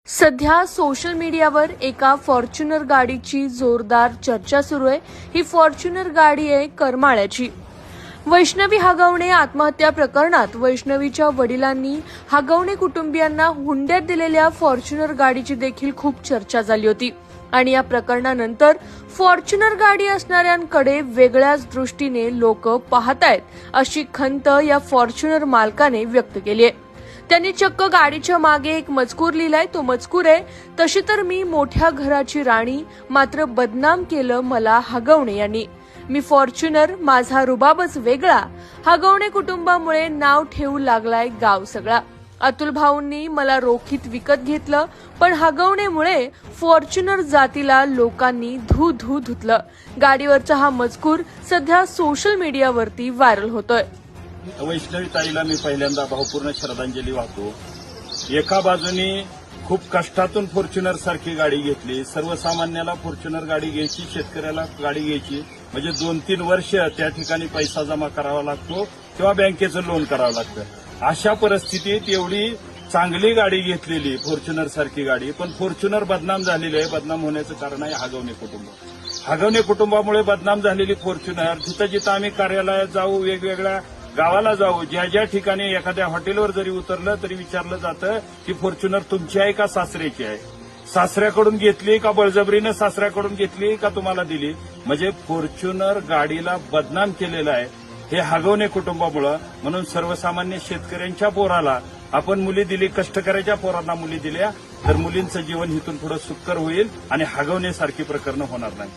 सध्या सोशल मीडियावर एका फॉर्च्युनर गाडीची जोरदार चर्चा सुरू आहे। ही फॉर्च्युनर गाडी आहे करमाळ्याची। वैष्णवी हगवणे आत्महत्या प्रकरणात वैष्णवीच्या वडिलांनी हगवणे कुटुंबियांना हुंड्यात दिलेल्या फॉर्च्युनर गाडीची देखील खूप चर्चा झाली होती आणि या प्रकरणानंतर फॉर्च्युनर गाडी असणाऱ्यांकडे वेगळ्याच दृष्टीने लोक पाहतायत अशी खंत या फॉर्च्युनर मालकाने व्यक्त केली आहे। त्यांनी चक्क गाडीच्या मागे एक मजकूर लिहिलाय। तो मजकूर आहे, तशी तर मी मोठ्या घराची राणी, मात्र बदनाम केलं मला हगवणे यांनी। मी फॉर्च्युनर, माझा रुबाबच वेगळा, हगवणे कुटुंबामुळे नाव ठेवू लागलाय गाव सगळा। अतुल भाऊंनी मला रोखीत विकत घेतलं, पण हगवणेमुळे फॉर्च्युनर जातीला लोकांनी धू धू धुतलं। गाडीवरचा हा मजकूर सध्या सोशल मीडियावरती व्हायरल होतोय। वैष्णवी ताईला मी पहिल्यांदा भावपूर्ण श्रद्धांजली वाहतो। एका बाजूने खूप कष्टातून फॉर्च्युनर सारखी गाडी घेतली। सर्वसामान्याला फॉर्च्युनर गाडी घ्यायची, शेतकऱ्याला गाडी घ्यायची म्हणजे 2-3 वर्ष त्या ठिकाणी पैसा जमा करावा लागतो किंवा बँकेचं लोन करावं लागतं। अशा परिस्थितीत एवढी चांगली गाडी घेतलेली फॉर्च्युनर सारखी गाडी, पण फॉर्च्युनर बदनाम झालेली आहे। बदनाम होण्याचं कारण आहे हगवणे कुटुंब। हगवणे कुटुंबामुळे बदनाम झालेली फॉर्च्युनर, जिथं जिथं आम्ही कार्यालयात जाऊ, वेगवेगळ्या गावाला जाऊ, ज्या ज्या ठिकाणी एखाद्या हॉटेलवर जरी उतरलं तरी विचारलं जातं की फॉर्च्युनर तुमची आहे का सासऱ्याची आहे, सासऱ्याकडून घेतली का बळजबरीनं सासऱ्याकडून घेतली का तुम्हाला दिली। म्हणजे फॉर्च्युनर गाडीला बदनाम केलेलं आहे हे हगवणे कुटुंबामुळं। म्हणून सर्वसामान्य शेतकऱ्यांच्या पोराला आपण मुली दिली, कष्टकऱ्याच्या पोरांना मुली दिल्या तर मुलींचं जीवन इथून पुढे सुकर होईल आणि हगवण्यासारखी प्रकरणं होणार नाही।